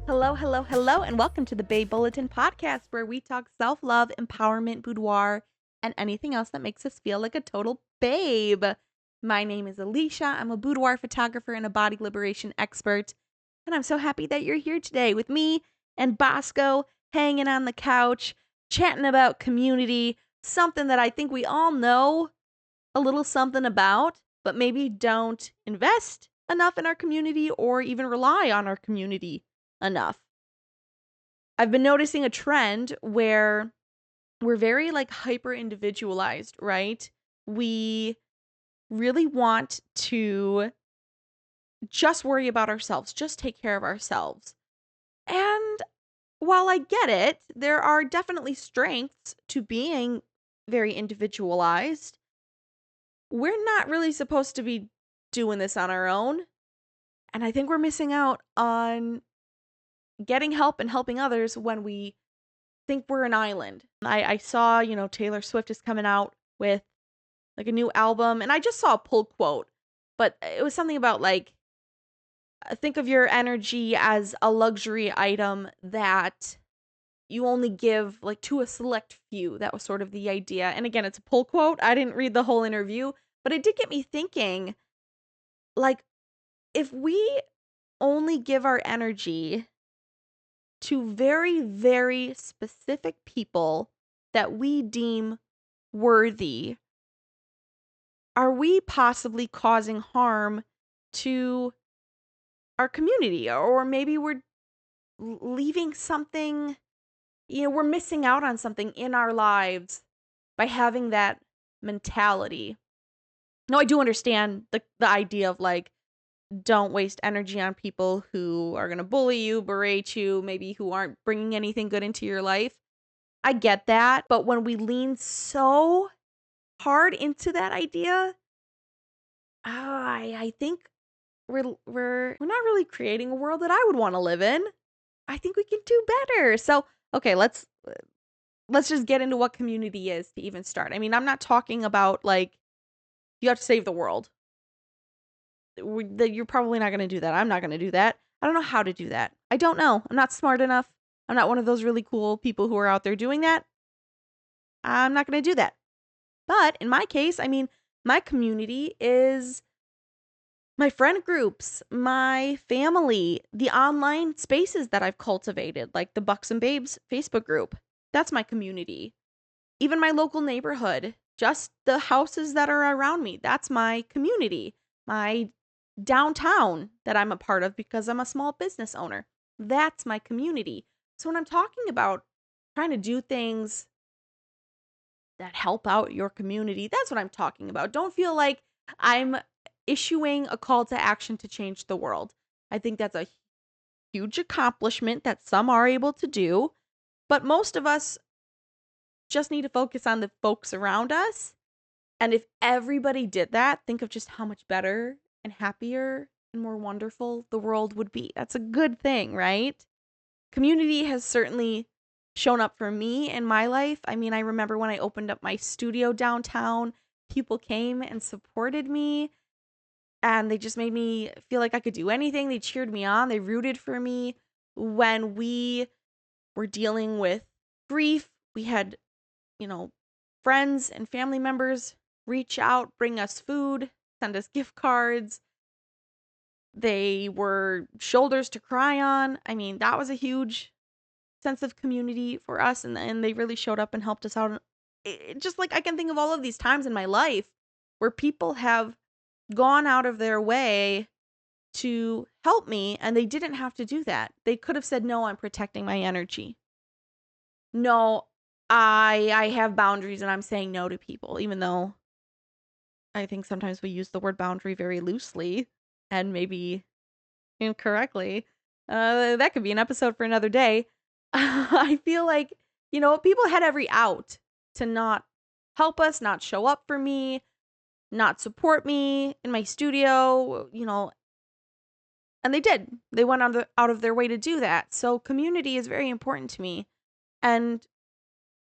Hello, hello, hello, and welcome to the Babe Bulletin Podcast, where we talk self-love, empowerment, boudoir, and anything else that makes us feel like a total babe. My name is Alicia. I'm a boudoir photographer and a body liberation expert, and I'm so happy that you're here today with me and Bosco hanging on the couch, chatting about community, something that I think we all know a little something about, but maybe don't invest enough in our community or even rely on our community enough. I've been noticing a trend where we're very hyper individualized, right? We really want to just worry about ourselves, just take care of ourselves. And while I get it, there are definitely strengths to being very individualized. We're not really supposed to be doing this on our own. And I think we're missing out on getting help and helping others when we think we're an island. I saw, Taylor Swift is coming out with a new album, and I just saw a pull quote, but it was something about think of your energy as a luxury item that you only give to a select few. That was sort of the idea. And again, it's a pull quote. I didn't read the whole interview, but it did get me thinking, like, if we only give our energy to very, very specific people that we deem worthy, are we possibly causing harm to our community? Or maybe we're leaving something, we're missing out on something in our lives by having that mentality. Now, I do understand the idea of don't waste energy on people who are going to bully you, berate you, maybe who aren't bringing anything good into your life. I get that. But when we lean so hard into that idea, I think we're not really creating a world that I would want to live in. I think we can do better. So, okay, let's just get into what community is to even start. I mean, I'm not talking about you have to save the world. You're probably not going to do that. I'm not going to do that. I don't know how to do that. I don't know. I'm not smart enough. I'm not one of those really cool people who are out there doing that. I'm not going to do that. But in my case, I mean, my community is my friend groups, my family, the online spaces that I've cultivated, like the Bucks and Babes Facebook group. That's my community. Even my local neighborhood, just the houses that are around me. That's my community. My downtown that I'm a part of because I'm a small business owner. That's my community. So when I'm talking about trying to do things that help out your community, that's what I'm talking about. Don't feel like I'm issuing a call to action to change the world. I think that's a huge accomplishment that some are able to do, but most of us just need to focus on the folks around us. And if everybody did that, think of just how much better and happier and more wonderful the world would be. That's a good thing, right? Community has certainly shown up for me in my life. I mean, I remember when I opened up my studio downtown, people came and supported me, and they just made me feel like I could do anything. They cheered me on, they rooted for me. When we were dealing with grief, we had, you know, friends and family members reach out, bring us food, send us gift cards. They were shoulders to cry on. I mean, that was a huge sense of community for us, and they really showed up and helped us out. Just I can think of all of these times in my life where people have gone out of their way to help me, and they didn't have to do that. They could have said, "No, I'm protecting my energy. No, I have boundaries and I'm saying no to people," even though I think sometimes we use the word boundary very loosely and maybe incorrectly. That could be an episode for another day. I feel like, people had every out to not help us, not show up for me, not support me in my studio, and they did. They went out of their way to do that. So community is very important to me, and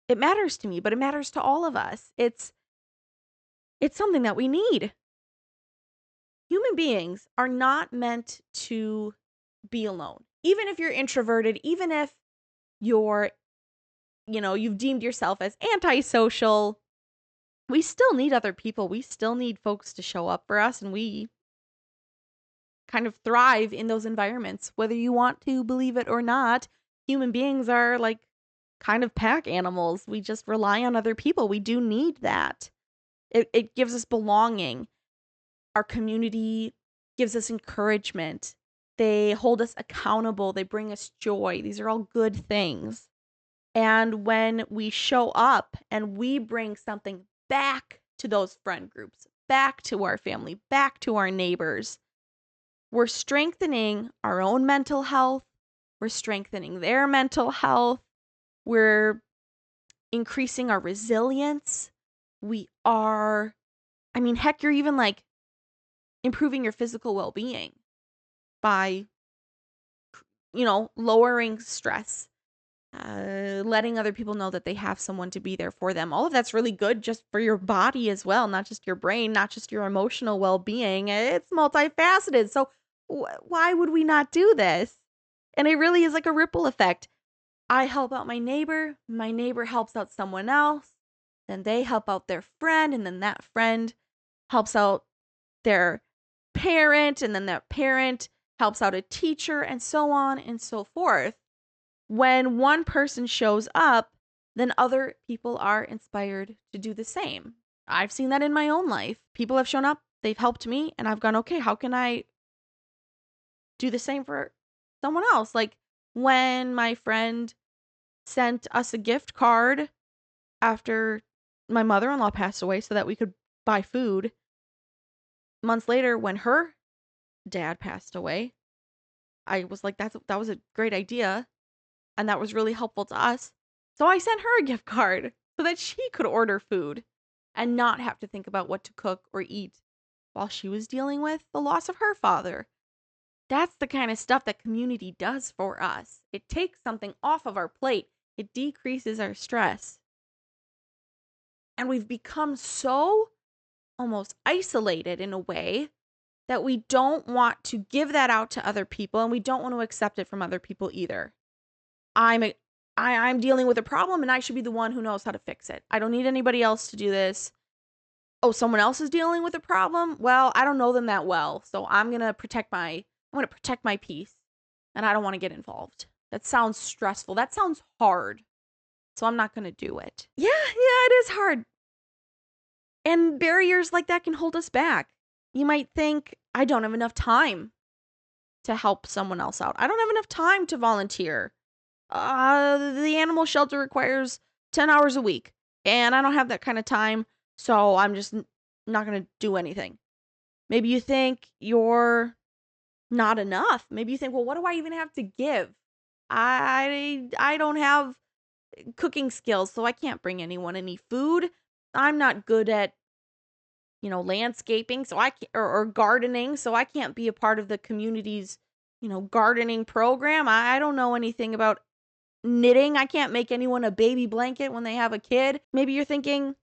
it matters to me, but it matters to all of us. It's something that we need. Human beings are not meant to be alone. Even if you're introverted, even if you're, you've deemed yourself as antisocial, we still need other people. We still need folks to show up for us, and we kind of thrive in those environments. Whether you want to believe it or not, human beings are like kind of pack animals. We just rely on other people. We do need that. It gives us belonging. Our community gives us encouragement. They hold us accountable. They bring us joy. These are all good things. And when we show up and we bring something back to those friend groups, back to our family, back to our neighbors, we're strengthening our own mental health. We're strengthening their mental health. We're increasing our resilience. We are, heck, you're even like improving your physical well-being by, lowering stress, letting other people know that they have someone to be there for them. All of that's really good just for your body as well, not just your brain, not just your emotional well-being. It's multifaceted. So why would we not do this? And it really is like a ripple effect. I help out my neighbor helps out someone else, then they help out their friend, and then that friend helps out their parent, and then that parent helps out a teacher, and so on and so forth. When one person shows up, then other people are inspired to do the same. I've seen that in my own life. People have shown up, they've helped me, and I've gone, okay, how can I do the same for someone else? Like when my friend sent us a gift card after my mother-in-law passed away so that we could buy food. Months later, when her dad passed away, I was like, that was a great idea. And that was really helpful to us. So I sent her a gift card so that she could order food and not have to think about what to cook or eat while she was dealing with the loss of her father. That's the kind of stuff that community does for us. It takes something off of our plate. It decreases our stress. And we've become so almost isolated in a way that we don't want to give that out to other people, and we don't want to accept it from other people either. I'm dealing with a problem, and I should be the one who knows how to fix it. I don't need anybody else to do this. Oh, someone else is dealing with a problem? Well, I don't know them that well, so I'm going to protect my peace, and I don't want to get involved. That sounds stressful. That sounds hard. So I'm not going to do it. Yeah, it is hard. And barriers like that can hold us back. You might think, I don't have enough time to help someone else out. I don't have enough time to volunteer. The animal shelter requires 10 hours a week, and I don't have that kind of time, so I'm just not going to do anything. Maybe you think you're not enough. Maybe you think, well, what do I even have to give? I don't have cooking skills, so I can't bring anyone any food. I'm not good at, landscaping, so I can't, or gardening, so I can't be a part of the community's, gardening program. I don't know anything about knitting. I can't make anyone a baby blanket when they have a kid. Maybe you're thinking,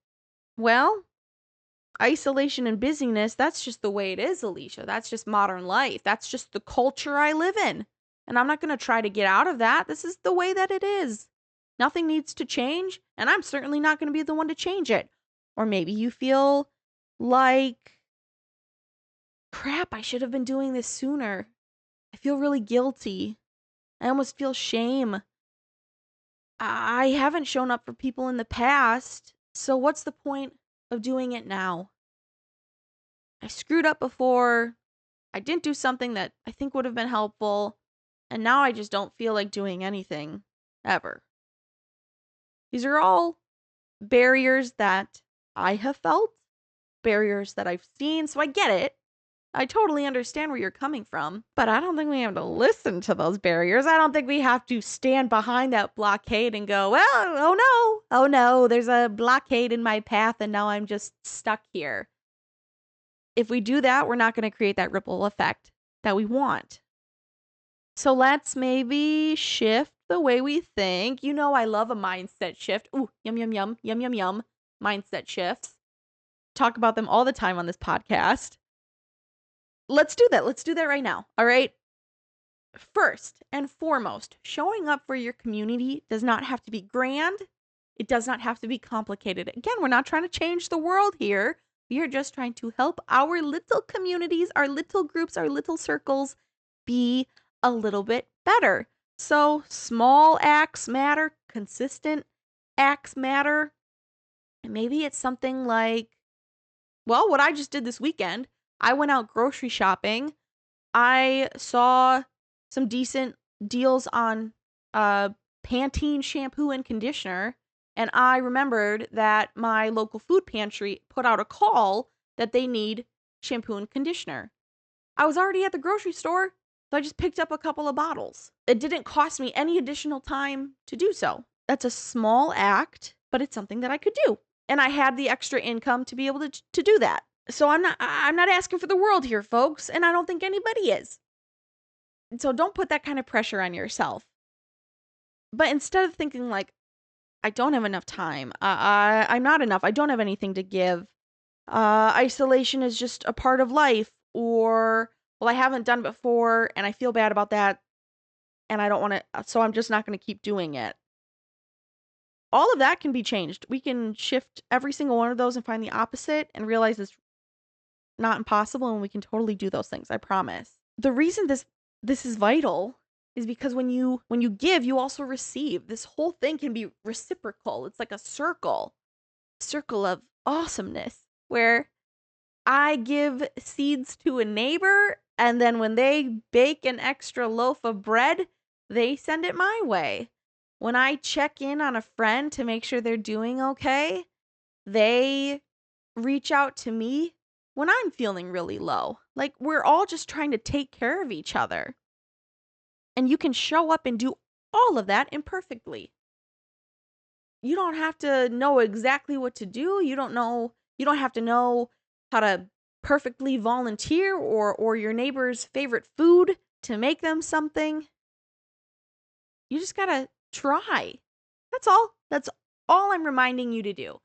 well, isolation and busyness, that's just the way it is, Alicia. That's just modern life. That's just the culture I live in. And I'm not going to try to get out of that. This is the way that it is. Nothing needs to change, and I'm certainly not going to be the one to change it. Or maybe you feel like, crap, I should have been doing this sooner. I feel really guilty. I almost feel shame. I haven't shown up for people in the past, so what's the point of doing it now? I screwed up before. I didn't do something that I think would have been helpful, and now I just don't feel like doing anything ever. These are all barriers that I have felt, barriers that I've seen, so I get it. I totally understand where you're coming from, but I don't think we have to listen to those barriers. I don't think we have to stand behind that blockade and go, well, oh no, there's a blockade in my path and now I'm just stuck here. If we do that, we're not going to create that ripple effect that we want. So let's maybe shift the way we think. I love a mindset shift. Ooh, yum, yum, yum, yum, yum, yum. Mindset shifts. Talk about them all the time on this podcast. Let's do that. Let's do that right now. All right. First and foremost, showing up for your community does not have to be grand. It does not have to be complicated. Again, we're not trying to change the world here. We are just trying to help our little communities, our little groups, our little circles be a little bit better. So small acts matter, consistent acts matter. And maybe it's something like, well, what I just did this weekend. I went out grocery shopping. I saw some decent deals on uh Pantene shampoo and conditioner, and I remembered that my local food pantry put out a call that they need shampoo and conditioner. I was already at the grocery store, so I just picked up a couple of bottles. It didn't cost me any additional time to do so. That's a small act, but it's something that I could do. And I had the extra income to be able to do that. So I'm not asking for the world here, folks, and I don't think anybody is. So don't put that kind of pressure on yourself. But instead of thinking like, I don't have enough time, I'm not enough, I don't have anything to give, isolation is just a part of life, or, well, I haven't done it before and I feel bad about that and I don't want to, so I'm just not going to keep doing it. All of that can be changed. We can shift every single one of those and find the opposite and realize it's not impossible and we can totally do those things, I promise. The reason this is vital is because when you give, you also receive. This whole thing can be reciprocal. It's like a circle of awesomeness where I give seeds to a neighbor, and then when they bake an extra loaf of bread, they send it my way. When I check in on a friend to make sure they're doing okay, they reach out to me when I'm feeling really low. Like, we're all just trying to take care of each other. And you can show up and do all of that imperfectly. You don't have to know exactly what to do. You don't have to know how to perfectly volunteer or your neighbor's favorite food to make them something. You just got to try. That's all. That's all I'm reminding you to do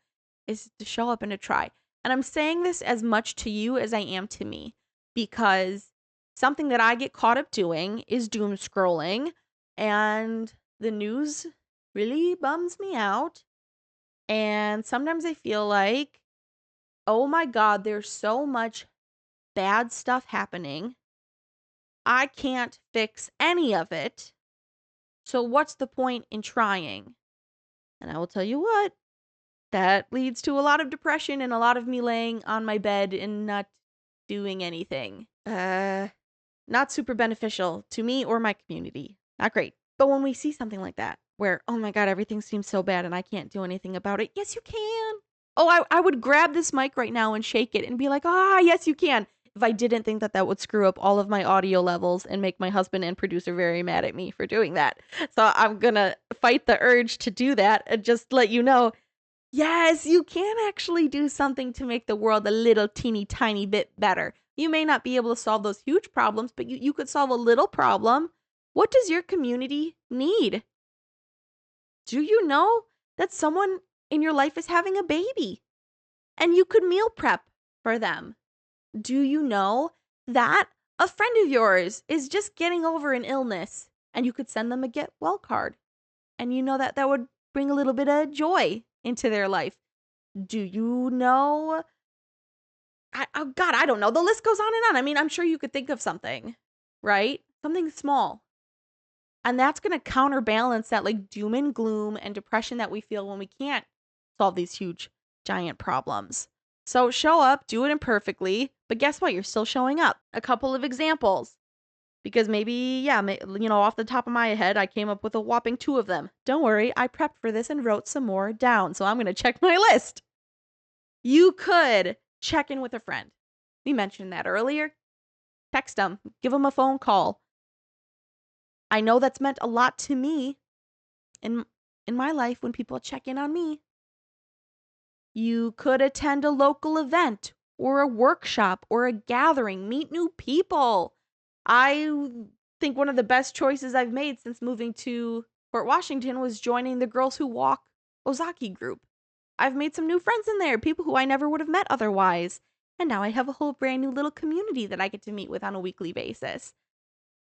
is to show up and to try. And I'm saying this as much to you as I am to me, because something that I get caught up doing is doom scrolling, and the news really bums me out. And sometimes I feel like, oh my God, there's so much bad stuff happening. I can't fix any of it. So what's the point in trying? And I will tell you what, that leads to a lot of depression and a lot of me laying on my bed and not doing anything. Not super beneficial to me or my community. Not great. But when we see something like that, where, oh my God, everything seems so bad and I can't do anything about it. Yes, you can. Oh, I would grab this mic right now and shake it and be like, yes, you can. If I didn't think that would screw up all of my audio levels and make my husband and producer very mad at me for doing that. So I'm going to fight the urge to do that and just let you know, yes, you can actually do something to make the world a little teeny tiny bit better. You may not be able to solve those huge problems, but you could solve a little problem. What does your community need? Do you know that someone in your life is having a baby and you could meal prep for them? Do you know that a friend of yours is just getting over an illness and you could send them a get well card? And you know that would bring a little bit of joy into their life. Do you know? Oh God, I don't know. The list goes on and on. I mean, I'm sure you could think of something, right? Something small. And that's going to counterbalance that like doom and gloom and depression that we feel when we can't solve these huge, giant problems. So show up, do it imperfectly, but guess what? You're still showing up. A couple of examples. Because maybe, off the top of my head, I came up with a whopping 2 of them. Don't worry, I prepped for this and wrote some more down, so I'm going to check my list. You could check in with a friend. We mentioned that earlier. Text them, give them a phone call. I know that's meant a lot to me in my life when people check in on me. You could attend a local event or a workshop or a gathering, meet new people. I think one of the best choices I've made since moving to Fort Washington was joining the Girls Who Walk Ozaki group. I've made some new friends in there, people who I never would have met otherwise. And now I have a whole brand new little community that I get to meet with on a weekly basis.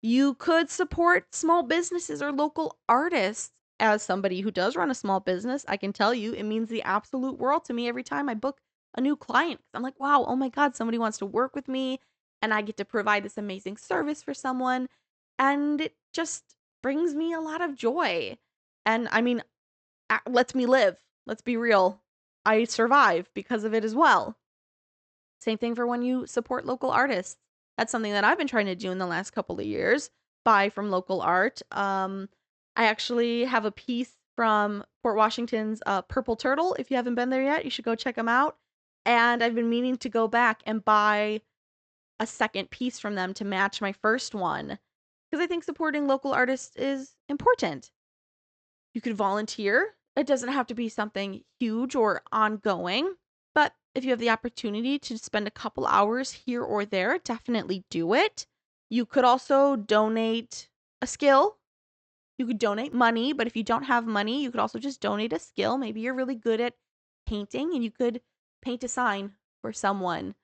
You could support small businesses or local artists. As somebody who does run a small business, I can tell you it means the absolute world to me every time I book a new client. I'm like, wow, oh my God, somebody wants to work with me and I get to provide this amazing service for someone. And it just brings me a lot of joy. And I mean, lets me live. Let's be real. I survive because of it as well. Same thing for when you support local artists. That's something that I've been trying to do in the last couple of years. Buy from local art. I actually have a piece from Port Washington's Purple Turtle. If you haven't been there yet, you should go check them out. And I've been meaning to go back and buy a second piece from them to match my first one because I think supporting local artists is important. You could volunteer. It doesn't have to be something huge or ongoing, but if you have the opportunity to spend a couple hours here or there, definitely do it. You could also donate a skill. You could donate money, but if you don't have money, you could also just donate a skill. Maybe you're really good at painting and you could paint a sign for someone.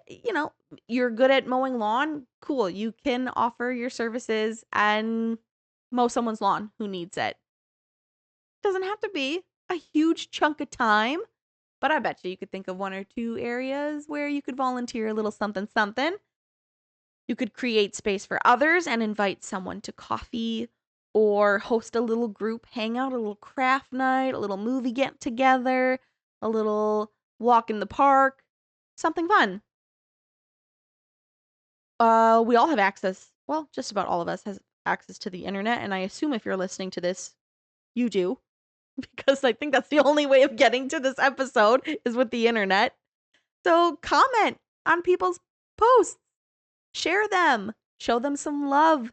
You know, you're good at mowing lawn. Cool. You can offer your services and mow someone's lawn who needs it. Doesn't have to be a huge chunk of time, but I bet you could think of one or two areas where you could volunteer a little something something. You could create space for others and invite someone to coffee or host a little group hangout, a little craft night, a little movie get together, a little walk in the park, something fun. We all have access. Well, just about all of us has access to the internet, and I assume if you're listening to this, you do. Because I think that's the only way of getting to this episode is with the internet. So comment on people's posts, share them, show them some love,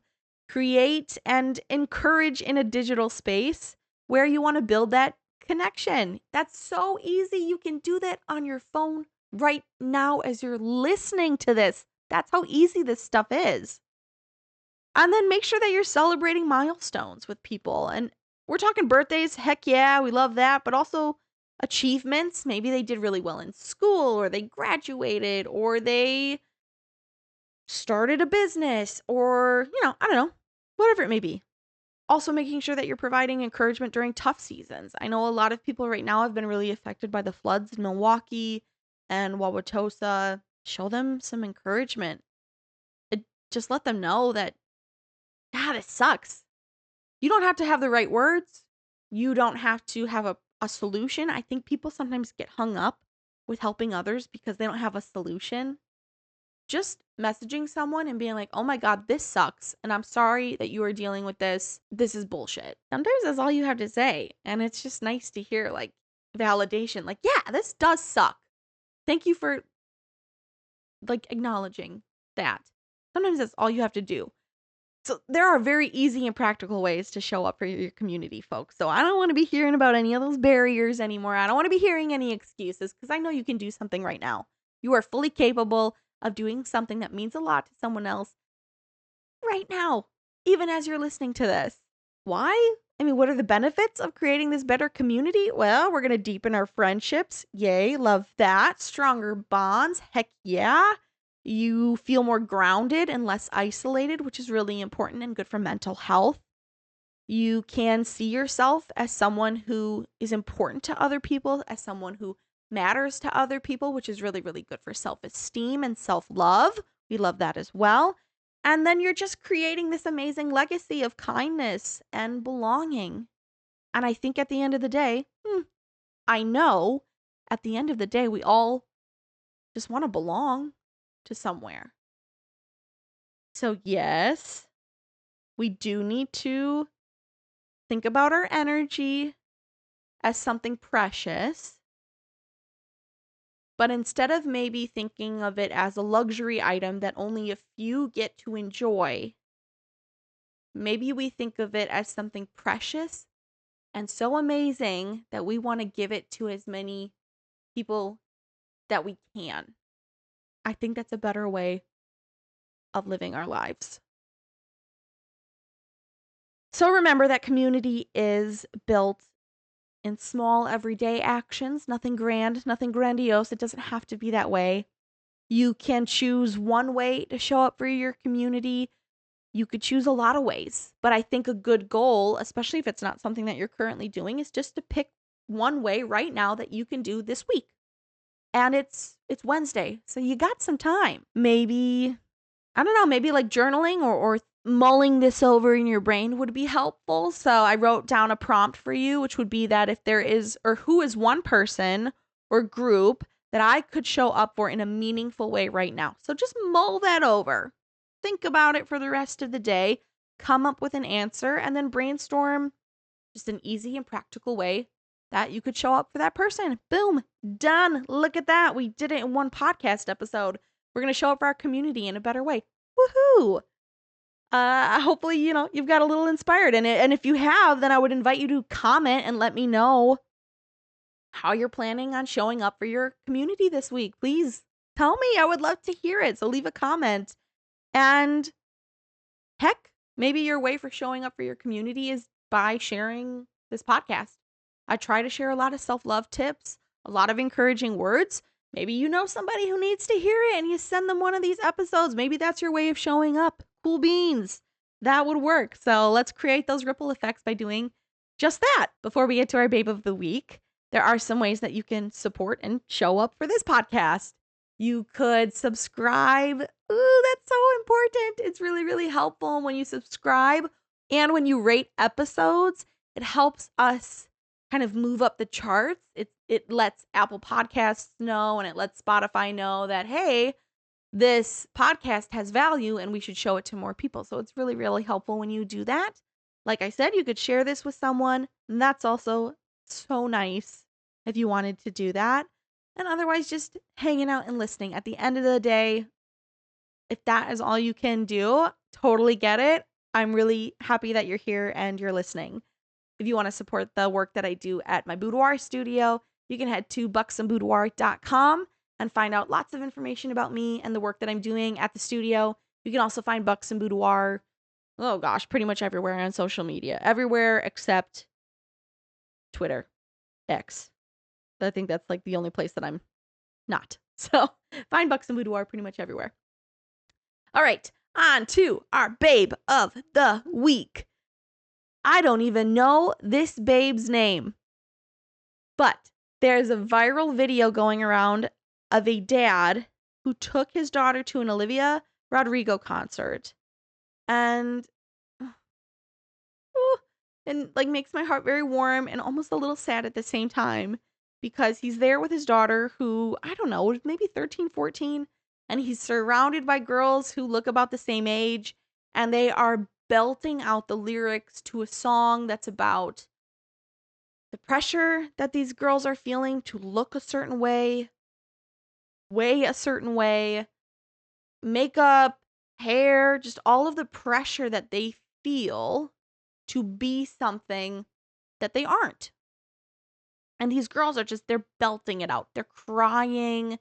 create and encourage in a digital space where you want to build that connection. That's so easy. You can do that on your phone right now as you're listening to this. That's how easy this stuff is. And then make sure that you're celebrating milestones with people. And we're talking birthdays. Heck yeah, we love that. But also achievements. Maybe they did really well in school, or they graduated, or they started a business, or, I don't know, whatever it may be. Also, making sure that you're providing encouragement during tough seasons. I know a lot of people right now have been really affected by the floods in Milwaukee and Wauwatosa. Show them some encouragement. Just let them know that, yeah, this sucks. You don't have to have the right words. You don't have to have a solution. I think people sometimes get hung up with helping others because they don't have a solution. Just messaging someone and being like, oh my God, this sucks. And I'm sorry that you are dealing with this. This is bullshit. Sometimes that's all you have to say. And it's just nice to hear like validation. Like, yeah, this does suck. Thank you for like acknowledging that. Sometimes that's all you have to do. So there are very easy and practical ways to show up for your community, folks. So I don't want to be hearing about any of those barriers anymore. I don't want to be hearing any excuses because I know you can do something right now. You are fully capable of doing something that means a lot to someone else right now, even as you're listening to this. Why? I mean, what are the benefits of creating this better community? Well, we're going to deepen our friendships. Yay, love that. Stronger bonds. Heck yeah. You feel more grounded and less isolated, which is really important and good for mental health. You can see yourself as someone who is important to other people, as someone who matters to other people, which is really, really good for self-esteem and self-love. We love that as well. And then you're just creating this amazing legacy of kindness and belonging. And I think at the end of the day, I know at the end of the day, we all just want to belong to somewhere. So, yes, we do need to think about our energy as something precious. But instead of maybe thinking of it as a luxury item that only a few get to enjoy, maybe we think of it as something precious and so amazing that we want to give it to as many people that we can. I think that's a better way of living our lives. So remember that community is built in small everyday actions, nothing grand, nothing grandiose. It doesn't have to be that way. You can choose one way to show up for your community You could choose a lot of ways, but I think a good goal, especially if it's not something that you're currently doing, is just to pick one way right now that you can do this week. And it's Wednesday, so you got some time. Maybe, I don't know, maybe like journaling or mulling this over in your brain would be helpful. So I wrote down a prompt for you, which would be that if there is, or who is one person or group that I could show up for in a meaningful way right now. So just mull that over. Think about it for the rest of the day, come up with an answer, and then brainstorm just an easy and practical way that you could show up for that person. Boom, done. Look at that. We did it in one podcast episode. We're going to show up for our community in a better way. Woohoo! Hopefully, you've got a little inspired in it. And if you have, then I would invite you to comment and let me know how you're planning on showing up for your community this week. Please tell me. I would love to hear it. So leave a comment. And heck, maybe your way for showing up for your community is by sharing this podcast. I try to share a lot of self-love tips, a lot of encouraging words. Maybe you know somebody who needs to hear it and you send them one of these episodes. Maybe that's your way of showing up. Cool beans. That would work. So let's create those ripple effects by doing just that. Before we get to our Babe of the Week, there are some ways that you can support and show up for this podcast. You could subscribe. Ooh, that's so important. It's really, really helpful when you subscribe and when you rate episodes. It helps us kind of move up the charts. It lets Apple Podcasts know and it lets Spotify know that, hey, this podcast has value and we should show it to more people. So it's really, really helpful when you do that. Like I said, you could share this with someone. And that's also so nice if you wanted to do that. And otherwise, just hanging out and listening. At the end of the day, if that is all you can do, totally get it. I'm really happy that you're here and you're listening. If you want to support the work that I do at my boudoir studio, you can head to buxandboudoir.com and find out lots of information about me and the work that I'm doing at the studio. You can also find Buxom Boudoir, oh gosh, pretty much everywhere on social media. Everywhere except Twitter, X. I think that's like the only place that I'm not. So find Buxom Boudoir pretty much everywhere. All right, on to our Babe of the Week. I don't even know this babe's name, but there's a viral video going around of a dad who took his daughter to an Olivia Rodrigo concert, and like makes my heart very warm and almost a little sad at the same time because he's there with his daughter who, I don't know, maybe 13, 14, and he's surrounded by girls who look about the same age, and they are belting out the lyrics to a song that's about the pressure that these girls are feeling to look a certain way a certain way, makeup, hair, just all of the pressure that they feel to be something that they aren't. And these girls are just, they're belting it out. They're crying.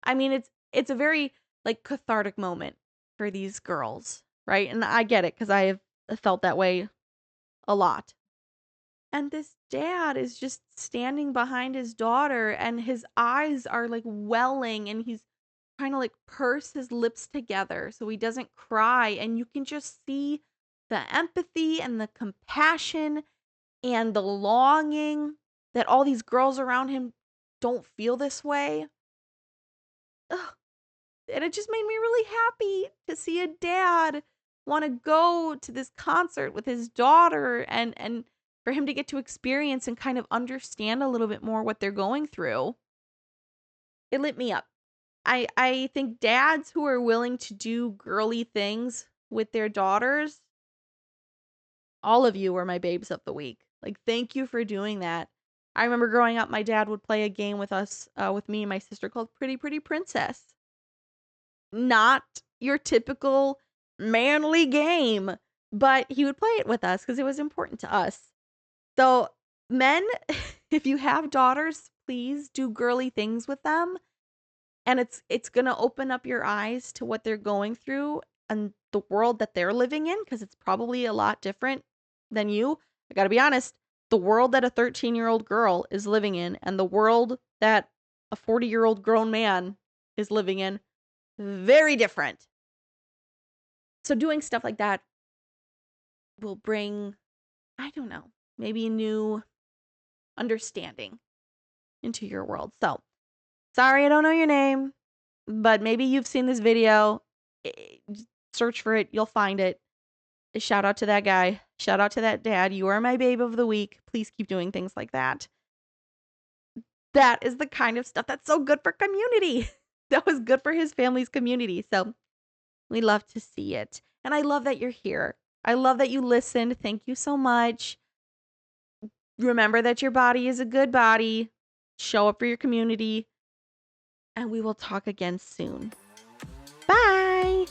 I mean, it's a very like cathartic moment for these girls, right? And I get it because I have felt that way a lot. And this dad is just standing behind his daughter and his eyes are like welling and he's trying to like purse his lips together so he doesn't cry. And you can just see the empathy and the compassion and the longing that all these girls around him don't feel this way. Ugh. And it just made me really happy to see a dad want to go to this concert with his daughter and for him to get to experience and kind of understand a little bit more what they're going through. It lit me up. I think dads who are willing to do girly things with their daughters, all of you are my babes of the week. Like, thank you for doing that. I remember growing up, my dad would play a game with us, with me and my sister called Pretty Pretty Princess. Not your typical manly game, but he would play it with us because it was important to us. So, men, if you have daughters, please do girly things with them. And it's going to open up your eyes to what they're going through and the world that they're living in because it's probably a lot different than you. I got to be honest, the world that a 13-year-old girl is living in and the world that a 40-year-old grown man is living in, very different. So doing stuff like that will bring, I don't know, maybe a new understanding into your world. So, sorry I don't know your name, but maybe you've seen this video. Just search for it, you'll find it. Shout out to that guy. Shout out to that dad. You are my babe of the week. Please keep doing things like that. That is the kind of stuff that's so good for community. That was good for his family's community. So we love to see it. And I love that you're here. I love that you listened. Thank you so much. Remember that your body is a good body. Show up for your community. And we will talk again soon. Bye.